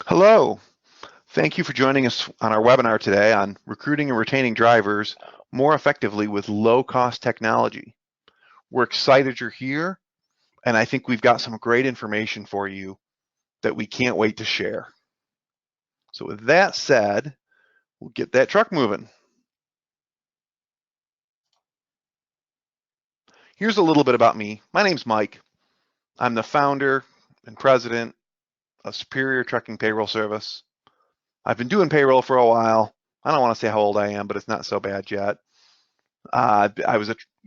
Hello. Thank you for joining us on our webinar today on recruiting and retaining drivers more effectively with low-cost technology. We're excited you're here, and I think we've got some great information for you that we can't wait to share. So with that said, we'll get that truck moving. Here's a little bit about me. My name's Mike. I'm the founder and president of Superior Trucking Payroll Service. I've been doing payroll for a while. I don't want to say how old I am, but it's not so bad yet. I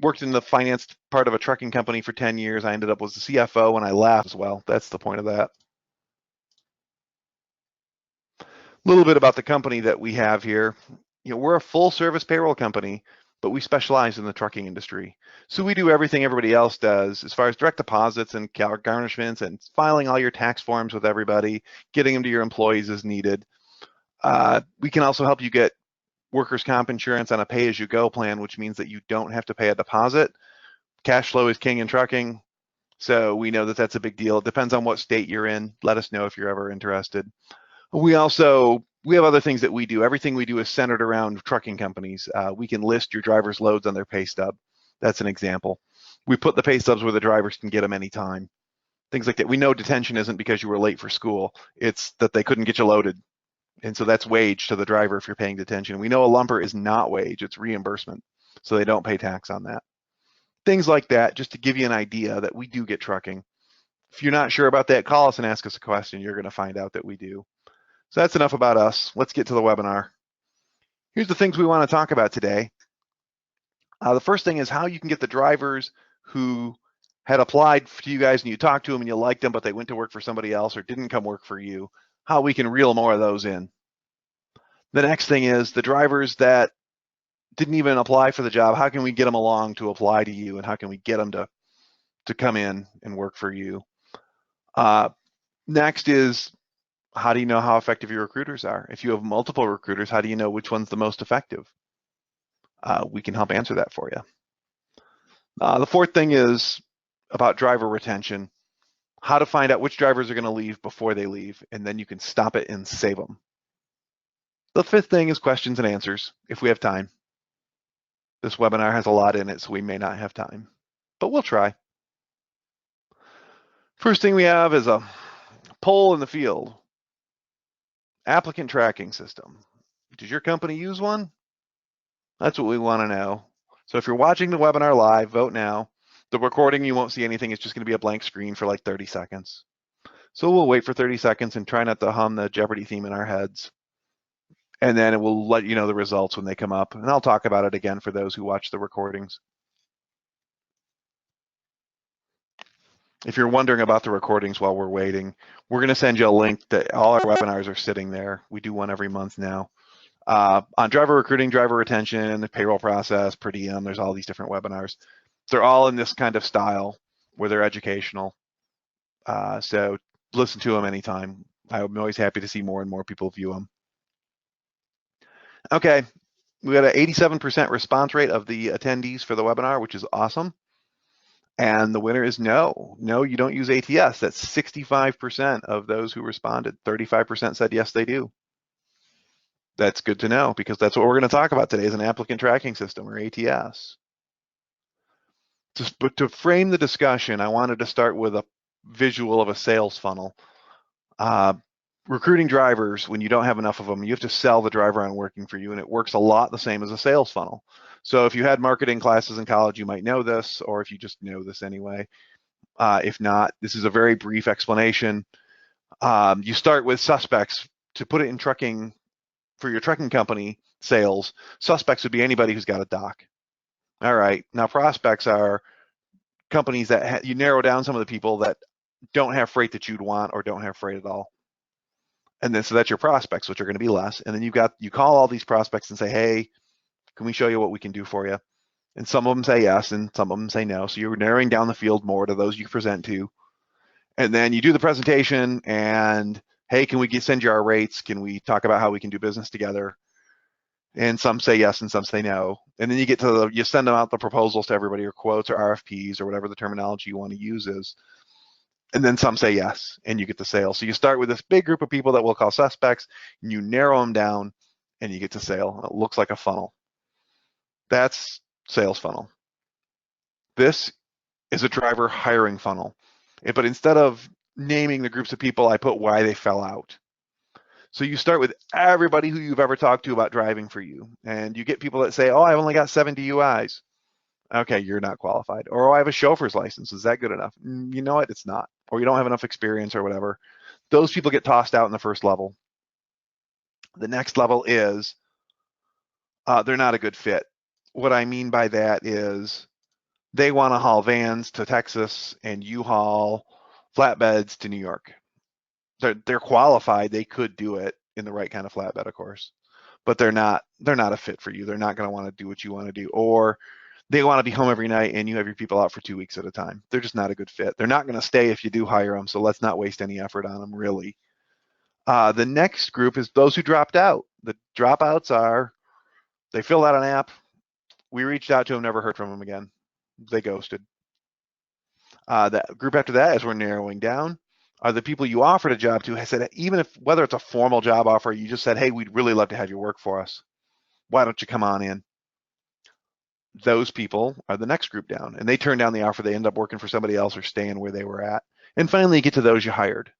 worked in the finance part of a trucking company for 10 years. I ended up as the CFO when I left as well. That's the point of that. A little bit about the company that we have here. We're a full service payroll company, but we specialize in the trucking industry. So we do everything everybody else does as far as direct deposits and garnishments and filing all your tax forms with everybody, getting them to your employees as needed. We can also help you get workers' comp insurance on a pay-as-you-go plan, which means that you don't have to pay a deposit. Cash flow is king in trucking, so we know that that's a big deal. It depends on what state you're in. Let us know if you're ever interested. We have other things that we do. Everything we do is centered around trucking companies. We can list your driver's loads on their pay stub. That's an example. We put the pay stubs where the drivers can get them anytime. Things like that. We know detention isn't because you were late for school. It's that they couldn't get you loaded. And so that's wage to the driver if you're paying detention. We know a lumper is not wage, it's reimbursement. So they don't pay tax on that. Things like that, just to give you an idea that we do get trucking. If you're not sure about that, call us and ask us a question. You're going to find out that we do. So that's enough about us. Let's get to the webinar. Here's the things we want to talk about today. The first thing is how you can get the drivers who had applied to you guys and you talked to them and you liked them, but they went to work for somebody else or didn't come work for you, how we can reel more of those in. The next thing is the drivers that didn't even apply for the job, how can we get them along to apply to you, and how can we get them to come in and work for you? Next is, how do you know how effective your recruiters are? If you have multiple recruiters, how do you know which one's the most effective? We can help answer that for you. The fourth thing is about driver retention, how to find out which drivers are going to leave before they leave, and then you can stop it and save them. The fifth thing is questions and answers, if we have time. This webinar has a lot in it, so we may not have time, but we'll try. First thing we have is a poll in the field. Applicant tracking system. Does your company use one? That's what we want to know. So if you're watching the webinar live, vote now. The recording, you won't see anything. It's just going to be a blank screen for like 30 seconds. So we'll wait for 30 seconds and try not to hum the Jeopardy theme in our heads. And then it will let you know the results when they come up. And I'll talk about it again for those who watch the recordings. If you're wondering about the recordings while we're waiting, we're going to send you a link that all our webinars are sitting there. We do one every month now. On driver recruiting, driver retention, the payroll process, per diem, there's all these different webinars. They're all in this kind of style where they're educational. So listen to them anytime. I'm always happy to see more and more people view them. Okay, we got an 87% response rate of the attendees for the webinar, which is awesome. And the winner is no. No, you don't use ATS. That's 65% of those who responded. 35% said yes, they do. That's good to know because that's what we're going to talk about today is an applicant tracking system, or ATS. But to frame the discussion, I wanted to start with a visual of a sales funnel. Recruiting drivers, when you don't have enough of them, you have to sell the driver on working for you, and it works a lot the same as a sales funnel. So if you had marketing classes in college, you might know this, or if you just know this anyway. If not, this is a very brief explanation. You start with suspects. To put it in trucking, for your trucking company sales, suspects would be anybody who's got a dock. All right, now prospects are companies that you narrow down some of the people that don't have freight that you'd want or don't have freight at all. And then so that's your prospects, which are going to be less. And then you call all these prospects and say, hey, can we show you what we can do for you? And some of them say yes, and some of them say no. So you're narrowing down the field more to those you present to. And then you do the presentation and, hey, can we send you our rates? Can we talk about how we can do business together? And some say yes and some say no. And then you send them out the proposals to everybody, or quotes or RFPs or whatever the terminology you want to use is. And then some say yes, and you get the sale. So you start with this big group of people that we'll call suspects, and you narrow them down, and you get to sale. It looks like a funnel. That's sales funnel. This is a driver hiring funnel. But instead of naming the groups of people, I put why they fell out. So you start with everybody who you've ever talked to about driving for you, and you get people that say, oh, I've only got 7 DUIs. Okay, you're not qualified. Or, oh, I have a chauffeur's license. Is that good enough? You know what? It's not. Or you don't have enough experience or whatever. Those people get tossed out in the first level. The next level is they're not a good fit. What I mean by that is they want to haul vans to Texas and you haul flatbeds to New York. They're qualified. They could do it in the right kind of flatbed, of course, but they're not a fit for you. They're not going to want to do what you want to do. Or they want to be home every night and you have your people out for 2 weeks at a time. They're just not a good fit. They're not going to stay if you do hire them, so let's not waste any effort on them, really. The next group is those who dropped out. The dropouts are, they filled out an app, we reached out to them, never heard from them again. They ghosted. The group after that, as we're narrowing down, are the people you offered a job to, said, even if, whether it's a formal job offer, you just said, hey, we'd really love to have you work for us. Why don't you come on in? Those people are the next group down, and they turn down the offer. They end up working for somebody else or staying where they were at. And finally, you get to those you hired.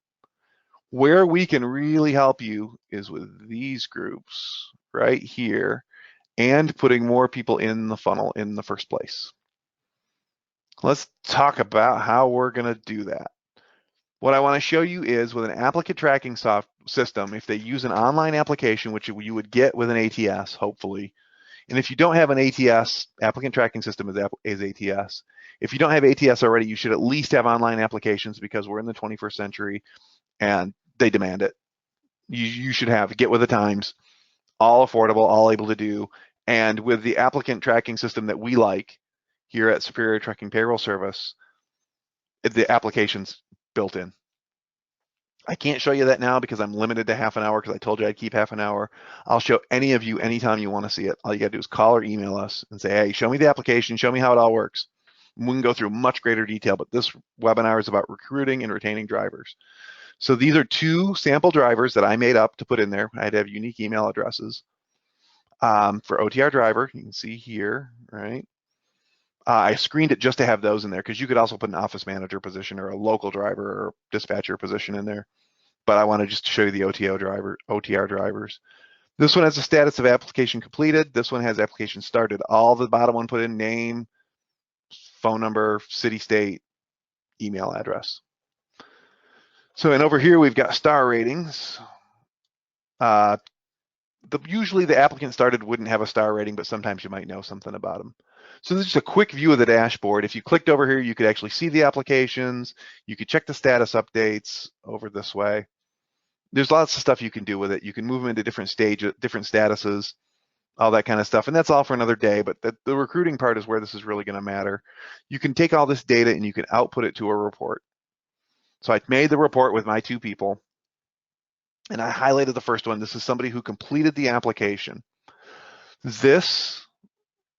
Where we can really help you is with these groups right here and putting more people in the funnel in the first place. Let's talk about how we're going to do that. What I want to show you is with an applicant tracking system, if they use an online application, which you would get with an ATS, hopefully. And if you don't have an ATS, applicant tracking system is ATS. If you don't have ATS already, you should at least have online applications because we're in the 21st century and they demand it. You should get with the times, all affordable, all able to do. And with the applicant tracking system that we like here at Superior Trucking Payroll Service, the application's built in. I can't show you that now because I'm limited to half an hour because I told you I'd keep half an hour. I'll show any of you anytime you want to see it. All you got to do is call or email us and say, hey, show me the application, show me how it all works. And we can go through much greater detail, but this webinar is about recruiting and retaining drivers. So these are 2 sample drivers that I made up to put in there. I had to have unique email addresses for OTR driver. You can see here, right? I screened it just to have those in there because you could also put an office manager position or a local driver or dispatcher position in there. But I wanted just to show you the OTR drivers. This one has a status of application completed. This one has application started. All the bottom one put in name, phone number, city, state, email address. So, and over here we've got star ratings. Usually the applicant started wouldn't have a star rating, but sometimes you might know something about them. So this is just a quick view of the dashboard. If you clicked over here, you could actually see the applications. You could check the status updates over this way. There's lots of stuff you can do with it. You can move them into different statuses, all that kind of stuff. And that's all for another day, but the recruiting part is where this is really going to matter. You can take all this data and you can output it to a report. So I made the report with my 2 people, and I highlighted the first one. This is somebody who completed the application. This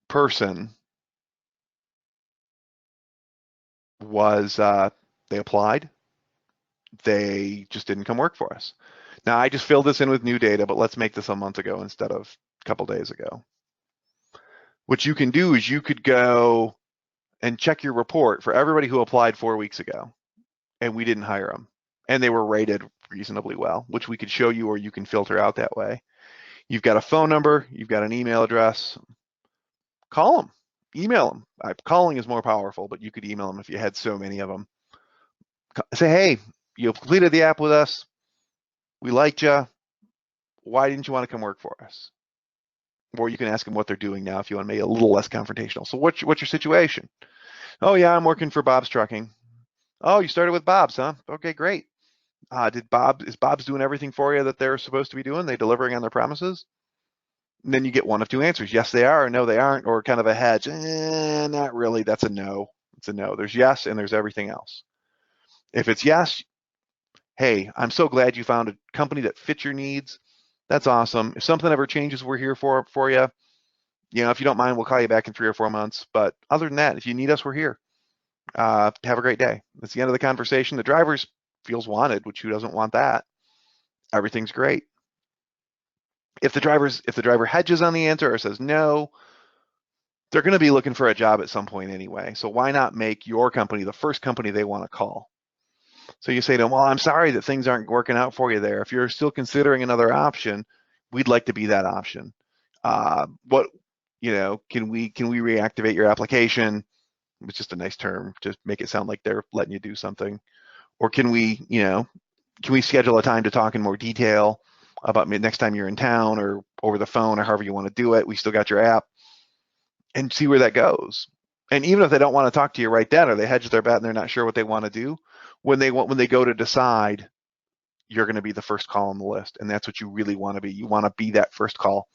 person was, they applied. They just didn't come work for us. Now, I just filled this in with new data, but let's make this a month ago instead of a couple days ago. What you can do is you could go and check your report for everybody who applied 4 weeks ago, and we didn't hire them, and they were rated reasonably well, which we could show you, or you can filter out that way. You've got a phone number, you've got an email address. Call them, email them. Calling is more powerful, but you could email them if you had so many of them. Say, hey, you completed the app with us. We liked you. Why didn't you want to come work for us? Or you can ask them what they're doing now if you want to make it a little less confrontational. So what's your situation? Oh, yeah, I'm working for Bob's Trucking. Oh, you started with Bob's, huh? Okay, great. Is Bob's doing everything for you that they're supposed to be doing? They delivering on their promises? And then you get one of 2 answers. Yes, they are, or no, they aren't, or kind of a hedge. Not really. That's a no. It's a no. There's yes, and there's everything else. If it's yes, hey, I'm so glad you found a company that fits your needs. That's awesome. If something ever changes, we're here for you. You know, if you don't mind, we'll call you back in 3 or 4 months. But other than that, if you need us, we're here. Have a great day. That's the end of the conversation. The driver feels wanted, which who doesn't want that? Everything's great. If the driver hedges on the answer or says no, they're going to be looking for a job at some point anyway. So why not make your company the first company they want to call? So you say to them, well, I'm sorry that things aren't working out for you there. If you're still considering another option, we'd like to be that option. What, can we reactivate your application? It's just a nice term, just make it sound like they're letting you do something. Or can we schedule a time to talk in more detail about next time you're in town or over the phone or however you want to do it? We still got your app, and see where that goes. And even if they don't want to talk to you right then, or they hedge their bet and they're not sure what they want to do, when they go to decide, you're going to be the first call on the list, and that's what you really want to be. You want to be that first call,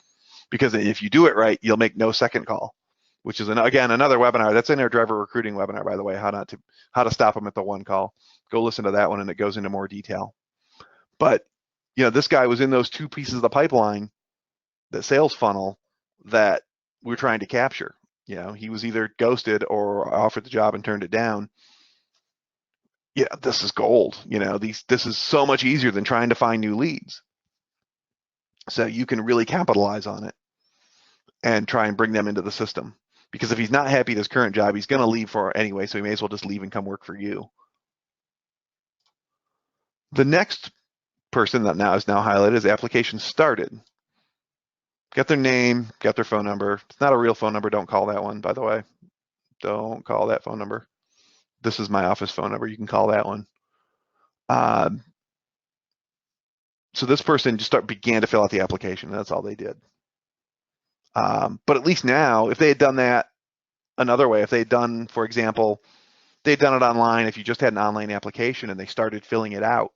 because if you do it right, you'll make no second call, which is again another webinar. That's in our driver recruiting webinar, by the way, how to stop them at the one call. Go listen to that one, and it goes into more detail. But this guy was in those two pieces of the pipeline, the sales funnel, that we're trying to capture. He was either ghosted or offered the job and turned it down. Yeah, this is gold. This is so much easier than trying to find new leads. So you can really capitalize on it and try and bring them into the system. Because if he's not happy at his current job, he's going to leave for anyway, so he may as well just leave and come work for you. The next person that is now highlighted is application started. Got their name, got their phone number. It's not a real phone number. Don't call that one, by the way. Don't call that phone number. This is my office phone number. You can call that one. So this person just began to fill out the application. That's all they did. But at least now, if they had done that another way, if they had done, for example, they'd done it online, if you just had an online application and they started filling it out,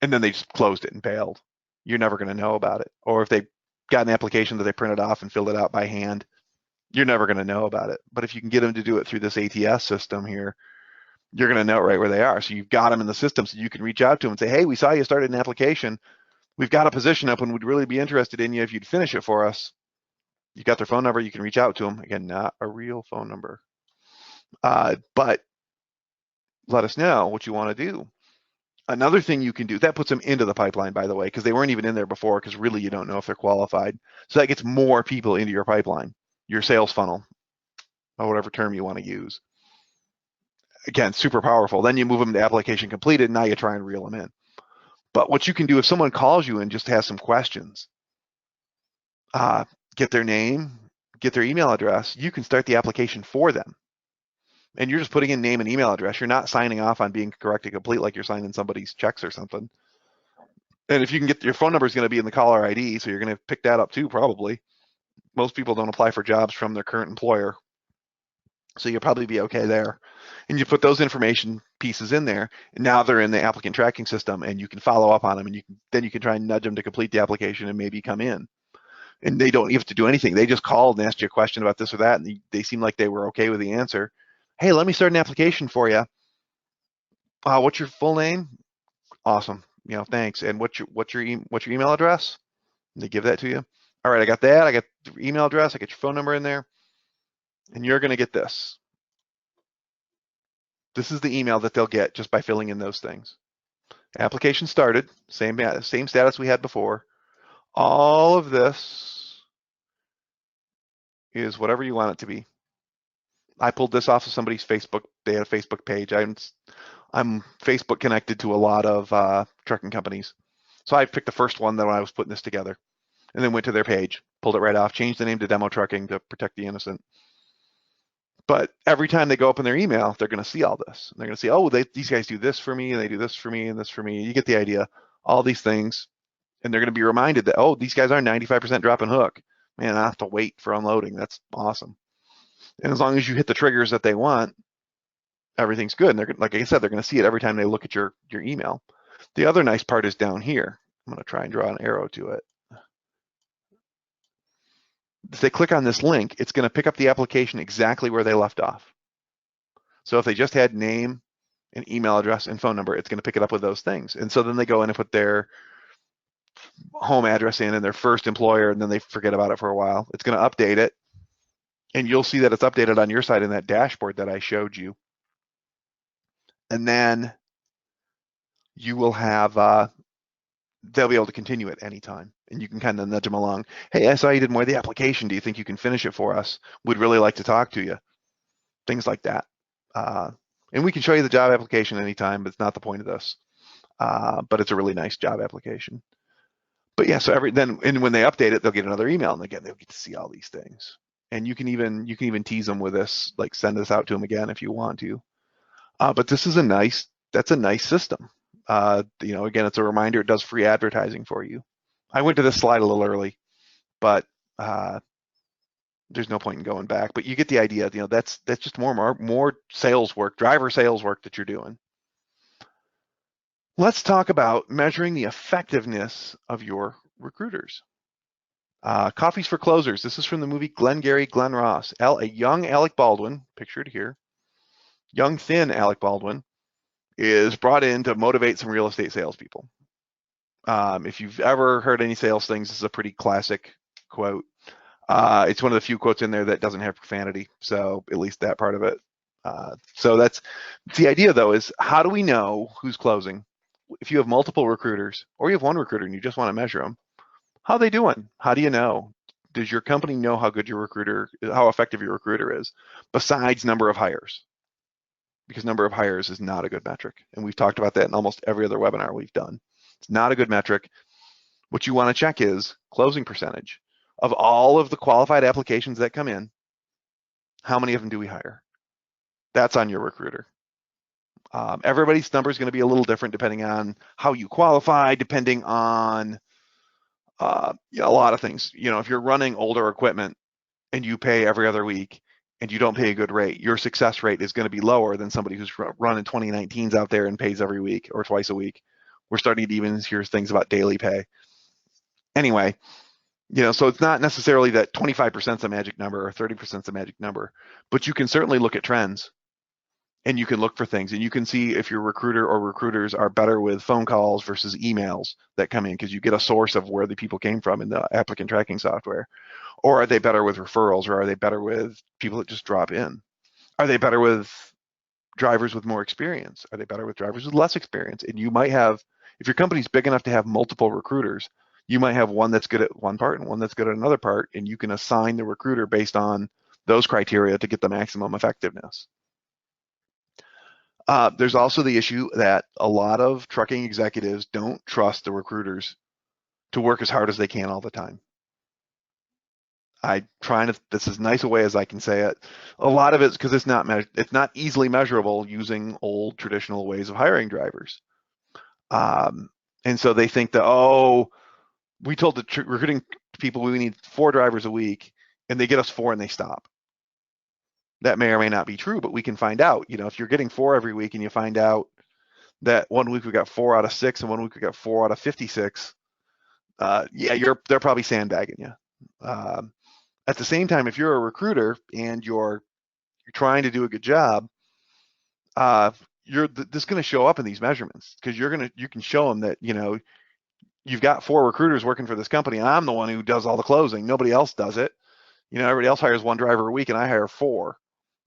and then they just closed it and bailed, you're never going to know about it. Or if they got an application that they printed off and filled it out by hand, you're never going to know about it. But if you can get them to do it through this ATS system here, you're going to know right where they are. So you've got them in the system, so you can reach out to them and say, hey, we saw you started an application. We've got a position up and would really be interested in you if you'd finish it for us. You got their phone number. You can reach out to them. Again, not a real phone number. But let us know what you want to do. Another thing you can do, that puts them into the pipeline, by the way, because they weren't even in there before, because really you don't know if they're qualified. So that gets more people into your pipeline, your sales funnel, or whatever term you want to use. Again, super powerful. Then you move them to application completed. Now you try and reel them in. But what you can do if someone calls you and just has some questions, get their name, get their email address, you can start the application for them. And you're just putting in name and email address. You're not signing off on being correct and complete like you're signing somebody's checks or something. And if you can get your phone number is going to be in the caller ID, so you're going to pick that up too, probably. Most people don't apply for jobs from their current employer, so you'll probably be okay there. And you put those information pieces in there, and now they're in the applicant tracking system, and you can follow up on them, and then you can try and nudge them to complete the application and maybe come in. And they don't have to do anything. They just called and asked you a question about this or that, and they seem like they were okay with the answer. Hey, let me start an application for you. What's your full name? Awesome. Thanks. And what's your email address? And they give that to you. All right, I got that. I got the email address. I got your phone number in there. And you're going to get this. This is the email that they'll get just by filling in those things. Application started, same status we had before. All of this is whatever you want it to be. I pulled this off of somebody's Facebook. They had a Facebook page. I'm Facebook connected to a lot of trucking companies. So I picked the first one that when I was putting this together, and then went to their page, pulled it right off, changed the name to Demo Trucking to protect the innocent. But every time they go open their email, they're going to see all this. And they're going to see, oh, these guys do this for me, and they do this for me, and this for me. You get the idea. All these things. And they're going to be reminded that, oh, these guys are 95% drop and hook. Man, I have to wait for unloading. That's awesome. And as long as you hit the triggers that they want, everything's good. And they're, like I said, they're going to see it every time they look at your email. The other nice part is down here. I'm going to try and draw an arrow to it. If they click on this link, it's going to pick up the application exactly where they left off. So if they just had name and email address and phone number, it's going to pick it up with those things. And so then they go in and put their home address in and their first employer, and then they forget about it for a while. It's going to update it, and you'll see that it's updated on your side in that dashboard that I showed you. and then you will have, they'll be able to continue at any time. And you can kind of nudge them along. Hey, I saw you did more of the application. Do you think you can finish it for us? Would really like to talk to you. Things like that. Uh, and we can show you the job application anytime, but it's not the point of this. But it's a really nice job application. But yeah, so and when they update it, they'll get another email, and again, they'll get to see all these things. And you can even tease them with this, like send this out to them again if you want to. But this is that's a nice system. Again, it's a reminder, it does free advertising for you. I went to this slide a little early, but there's no point in going back. But you get the idea. That's just more sales work, driver sales work that you're doing. Let's talk about measuring the effectiveness of your recruiters. Coffees for Closers. This is from the movie Glengarry Glen Ross. A young Alec Baldwin, pictured here, young thin Alec Baldwin, is brought in to motivate some real estate salespeople. If you've ever heard any sales things, this is a pretty classic quote. It's one of the few quotes in there that doesn't have profanity, so at least that part of it. So that's the idea, though, is how do we know who's closing? If you have multiple recruiters, or you have one recruiter and you just want to measure them, how are they doing? How do you know? Does your company know how effective your recruiter is, besides number of hires? Because number of hires is not a good metric. And we've talked about that in almost every other webinar we've done. It's not a good metric. What you want to check is closing percentage. Of all of the qualified applications that come in, how many of them do we hire? That's on your recruiter. Everybody's number is going to be a little different depending on how you qualify, depending on a lot of things. If you're running older equipment and you pay every other week and you don't pay a good rate, your success rate is going to be lower than somebody who's running 2019s out there and pays every week or twice a week. We're starting to even hear things about daily pay. Anyway, so it's not necessarily that 25% is a magic number or 30% is a magic number, but you can certainly look at trends and you can look for things and you can see if your recruiter or recruiters are better with phone calls versus emails that come in, because you get a source of where the people came from in the applicant tracking software. Or are they better with referrals, or are they better with people that just drop in? Are they better with drivers with more experience? Are they better with drivers with less experience? And you might have, if your company's big enough to have multiple recruiters, you might have one that's good at one part and one that's good at another part, and you can assign the recruiter based on those criteria to get the maximum effectiveness. There's also the issue that a lot of trucking executives don't trust the recruiters to work as hard as they can all the time. This is as nice a way as I can say it. A lot of it's because it's not easily measurable using old traditional ways of hiring drivers. And so they think that, we told the recruiting people we need 4 drivers a week, and they get us 4 and they stop. That may or may not be true, but we can find out. If you're getting 4 every week and you find out that one week we got 4 out of 6 and one week we got 4 out of 56, they're probably sandbagging you. At the same time, if you're a recruiter and you're trying to do a good job, this is going to show up in these measurements, because you can show them that you've got 4 recruiters working for this company, and I'm the one who does all the closing. Nobody else does it. Everybody else hires 1 driver a week, and I hire 4,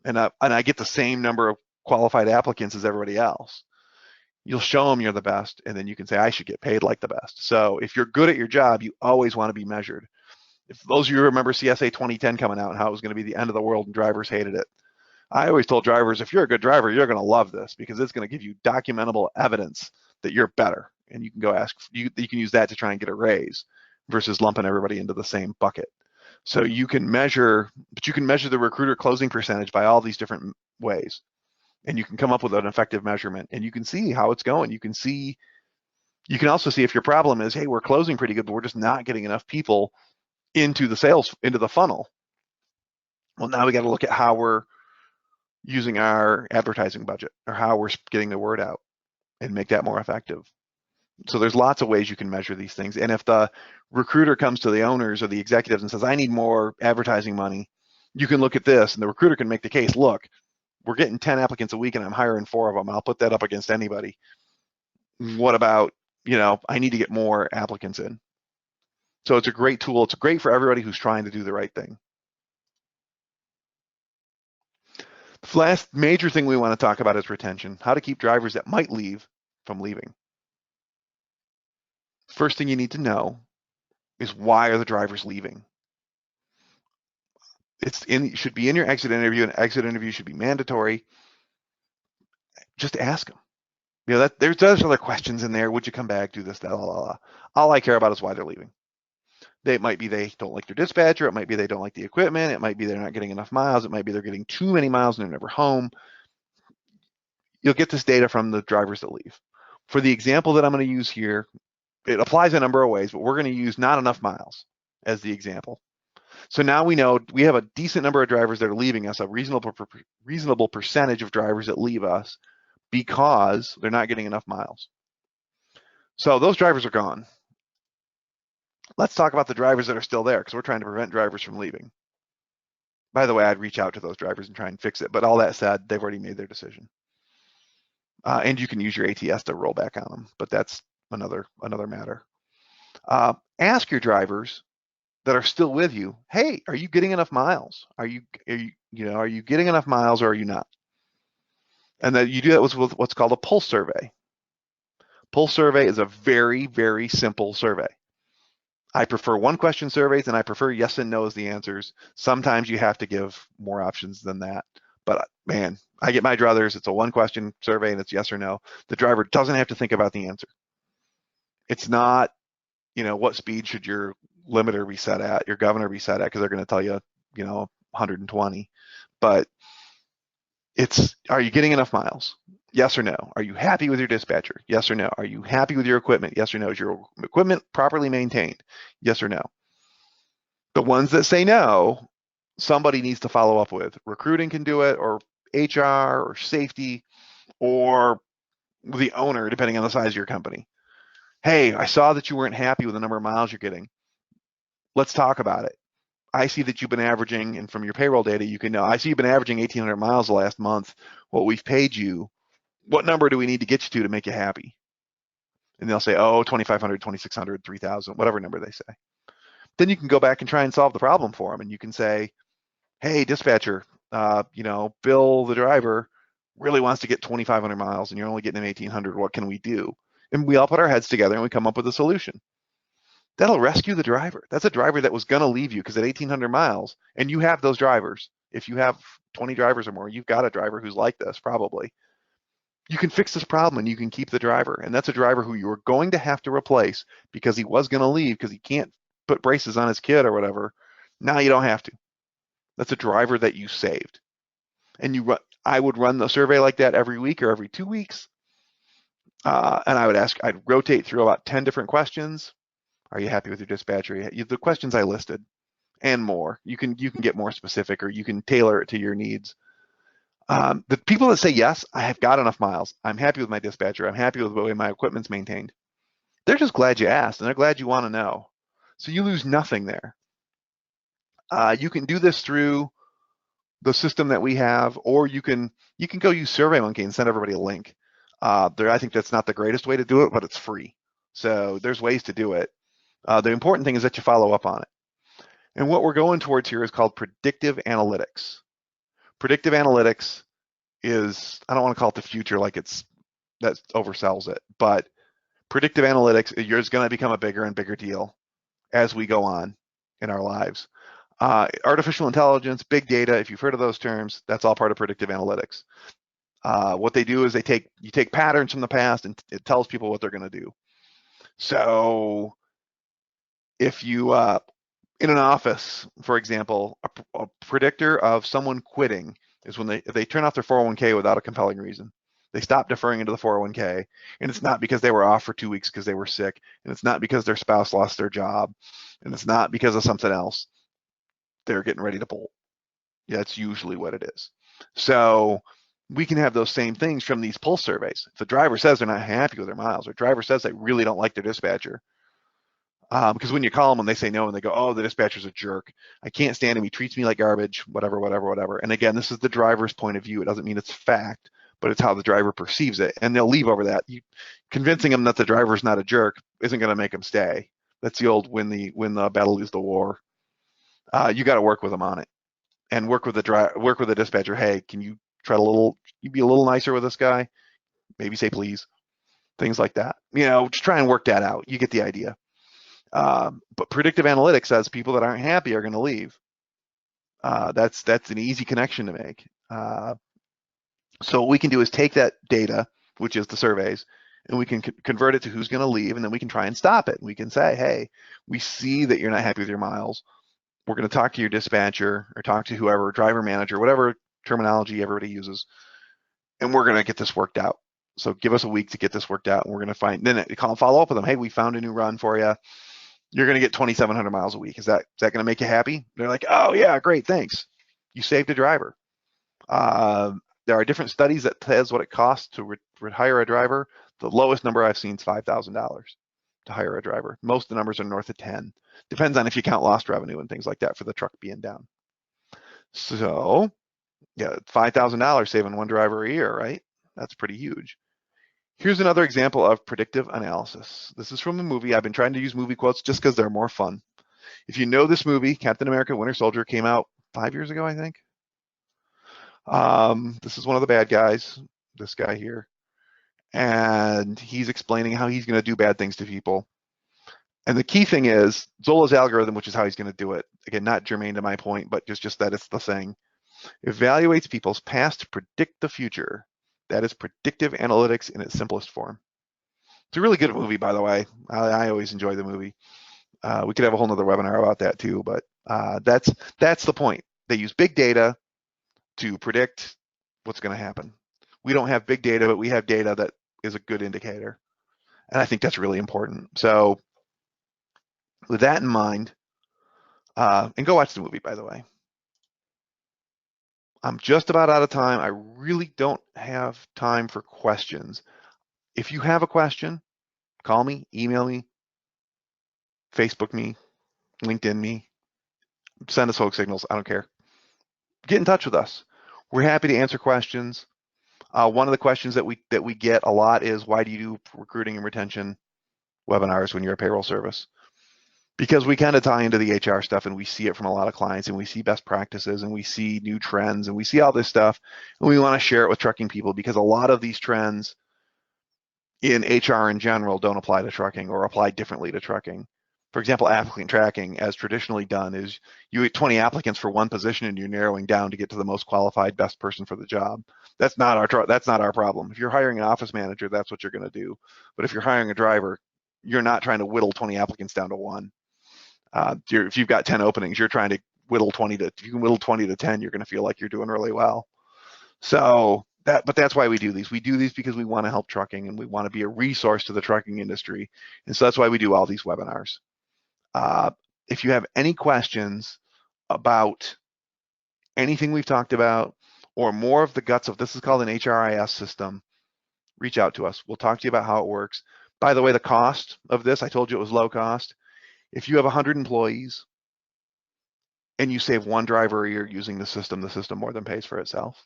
and I get the same number of qualified applicants as everybody else. You'll show them you're the best, and then you can say, I should get paid like the best. So if you're good at your job, you always want to be measured. If those of you remember CSA 2010 coming out and how it was going to be the end of the world and drivers hated it, I always told drivers, if you're a good driver, you're going to love this, because it's going to give you documentable evidence that you're better, and you can go you can use that to try and get a raise versus lumping everybody into the same bucket. So you can measure the recruiter closing percentage by all these different ways, and you can come up with an effective measurement, and you can see how it's going. You can also see if your problem is, hey, we're closing pretty good, but we're just not getting enough people into the funnel. Well, now we got to look at how we're using our advertising budget, or how we're getting the word out, and make that more effective. So there's lots of ways you can measure these things. And if the recruiter comes to the owners or the executives and says, I need more advertising money, you can look at this, and the recruiter can make the case, look, we're getting 10 applicants a week and I'm hiring 4 of them. I'll put that up against anybody. What about, I need to get more applicants in. So it's a great tool. It's great for everybody who's trying to do the right thing. The last major thing we want to talk about is retention, how to keep drivers that might leave from leaving. First thing you need to know is, why are the drivers leaving? It should be in your exit interview. An exit interview should be mandatory. Just ask them. There's other questions in there. Would you come back? Do this, that, blah, blah, blah. All I care about is why they're leaving. It might be they don't like their dispatcher. It might be they don't like the equipment. It might be they're not getting enough miles. It might be they're getting too many miles and they're never home. You'll get this data from the drivers that leave. For the example that I'm going to use here, it applies a number of ways, but we're going to use not enough miles as the example. So now we know we have a decent number of drivers that are leaving us, a reasonable percentage of drivers that leave us because they're not getting enough miles. So those drivers are gone. Let's talk about the drivers that are still there, because we're trying to prevent drivers from leaving. By the way, I'd reach out to those drivers and try and fix it, but all that said, they've already made their decision. And you can use your ATS to roll back on them, but that's another matter. Ask your drivers that are still with you, hey, are you getting enough miles? Are you getting enough miles, or are you not? And then you do that with what's called a pulse survey. Pulse survey is a very, very simple survey. I prefer one question surveys, and I prefer yes and no as the answers. Sometimes you have to give more options than that. But man, I get my druthers. It's a one question survey and it's yes or no. The driver doesn't have to think about the answer. It's not, what speed should your limiter be set at, your governor be set at, because they're going to tell you, 120. But it's, are you getting enough miles? Yes or no. Are you happy with your dispatcher? Yes or no. Are you happy with your equipment? Yes or no. Is your equipment properly maintained? Yes or no. The ones that say no, somebody needs to follow up with. Recruiting can do it, or HR, or safety, or the owner, depending on the size of your company. Hey, I saw that you weren't happy with the number of miles you're getting. Let's talk about it. I see that you've been averaging, and from your payroll data, you can know, I see you've been averaging 1,800 miles the last month. What we've paid you, what number do we need to get you to make you happy? And they'll say, oh, 2,500, 2,600, 3,000, whatever number they say. Then you can go back and try and solve the problem for them. And you can say, hey, dispatcher, Bill, the driver, really wants to get 2,500 miles and you're only getting him 1,800. What can we do? And we all put our heads together and we come up with a solution. That'll rescue the driver. That's a driver that was going to leave you because at 1,800 miles, and you have those drivers. If you have 20 drivers or more, you've got a driver who's like this, probably. You can fix this problem and you can keep the driver. And that's a driver who you are going to have to replace because he was going to leave because he can't put braces on his kid or whatever. Now you don't have to. That's a driver that you saved. And I would run the survey like that every week or every 2 weeks. And I'd rotate through about 10 different questions. Are you happy with your dispatcher? The questions I listed and more. You can get more specific, or you can tailor it to your needs. The people that say, yes, I have got enough miles. I'm happy with my dispatcher. I'm happy with the way my equipment's maintained. They're just glad you asked, and they're glad you want to know. So you lose nothing there. You can do this through the system that we have, or you can go use SurveyMonkey and send everybody a link. I think that's not the greatest way to do it, but it's free. So there's ways to do it. The important thing is that you follow up on it. And what we're going towards here is called predictive analytics. Predictive analytics is, I don't want to call it the future like that oversells it, but predictive analytics is going to become a bigger and bigger deal as we go on in our lives. Artificial intelligence, big data, if you've heard of those terms, that's all part of predictive analytics. What they do is you take patterns from the past and it tells people what they're going to do. So if you, in an office, for example, a predictor of someone quitting is when if they turn off their 401k without a compelling reason. They stop deferring into the 401k, and it's not because they were off for 2 weeks because they were sick, and it's not because their spouse lost their job, and it's not because of something else. They're getting ready to bolt. Yeah, that's usually what it is. So we can have those same things from these pulse surveys. If the driver says they're not happy with their miles, or driver says they really don't like their dispatcher, because when you call them and they say no and they go, oh, the dispatcher's a jerk, I can't stand him, he treats me like garbage, whatever. And again, this is the driver's point of view. It doesn't mean it's fact, but it's how the driver perceives it, and they'll leave over that. Convincing them that the driver's not a jerk isn't going to make them stay. That's the old win the battle, lose the war. You got to work with them on it, and work with the dispatcher. Hey, can you you be a little nicer with this guy, maybe say please, things like that. Just try and work that out. You get the idea. But predictive analytics says people that aren't happy are going to leave. That's an easy connection to make. So what we can do is take that data, which is the surveys, and we can convert it to who's going to leave, and then we can try and stop it. We can say, hey, we see that you're not happy with your miles. We're going to talk to your dispatcher or talk to whoever, driver manager, whatever terminology everybody uses, and we're going to get this worked out. So give us a week to get this worked out, and we're going to then follow up with them. Hey, we found a new run for you. You're going to get 2,700 miles a week. Is that going to make you happy? They're like, oh yeah, great, thanks. You saved a driver. There are different studies that says what it costs to hire a driver. The lowest number I've seen is $5,000 to hire a driver. Most of the numbers are north of 10. Depends on if you count lost revenue and things like that for the truck being down. So yeah, $5,000 saving one driver a year, right? That's pretty huge. Here's another example of predictive analysis. This is from a movie. I've been trying to use movie quotes just because they're more fun. If you know this movie, Captain America Winter Soldier came out 5 years ago, I think. This is one of the bad guys, this guy here. And he's explaining how he's going to do bad things to people. And the key thing is Zola's algorithm, which is how he's going to do it. Again, not germane to my point, but just that it's the thing. Evaluates people's past to predict the future. That is predictive analytics in its simplest form. It's a really good movie, by the way. I always enjoy the movie. We could have a whole nother webinar about that too, but that's the point. They use big data to predict what's going to happen. We don't have big data, but we have data that is a good indicator. And I think that's really important. So with that in mind, and go watch the movie, by the way. I'm just about out of time. I really don't have time for questions. If you have a question, call me, email me, Facebook me, LinkedIn me, send us smoke signals. I don't care. Get in touch with us. We're happy to answer questions. One of the questions that we get a lot is, why do you do recruiting and retention webinars when you're a payroll service? Because we kind of tie into the HR stuff, and we see it from a lot of clients, and we see best practices, and we see new trends, and we see all this stuff, and we want to share it with trucking people, because a lot of these trends in HR in general don't apply to trucking, or apply differently to trucking. For example, applicant tracking, as traditionally done, is you get 20 applicants for one position, and you're narrowing down to get to the most qualified, best person for the job. That's not our problem. If you're hiring an office manager, that's what you're going to do. But if you're hiring a driver, you're not trying to whittle 20 applicants down to one. If you've got 10 openings, you're trying to whittle 20 to. If you can whittle 20 to 10, you're going to feel like you're doing really well. So but that's why we do these. We do these because we want to help trucking, and we want to be a resource to the trucking industry. And so that's why we do all these webinars. If you have any questions about anything we've talked about, or more of the guts of this, is called an HRIS system, reach out to us. We'll talk to you about how it works. By the way, the cost of this, I told you it was low cost. If you have 100 employees and you save one driver a year using the system more than pays for itself.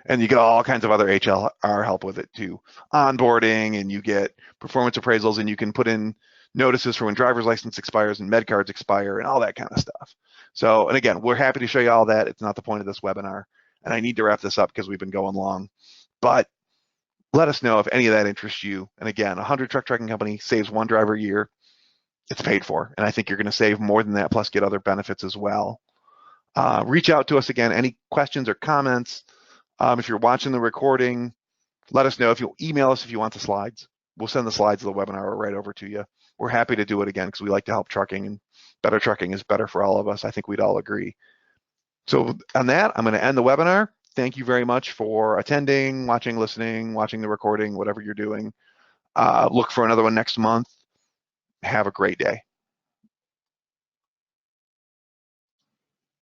And you get all kinds of other HR help with it too. Onboarding, and you get performance appraisals, and you can put in notices for when driver's license expires and med cards expire and all that kind of stuff. So, and again, we're happy to show you all that. It's not the point of this webinar. And I need to wrap this up because we've been going long. But let us know if any of that interests you. And again, 100 truck tracking company saves one driver a year. It's paid for. And I think you're going to save more than that, plus get other benefits as well. Reach out to us again. Any questions or comments? If you're watching the recording, let us know. If you'll email us if you want the slides, we'll send the slides of the webinar right over to you. We're happy to do it again because we like to help trucking, and better trucking is better for all of us. I think we'd all agree. So on that, I'm going to end the webinar. Thank you very much for attending, watching, listening, watching the recording, whatever you're doing. Look for another one next month. Have a great day.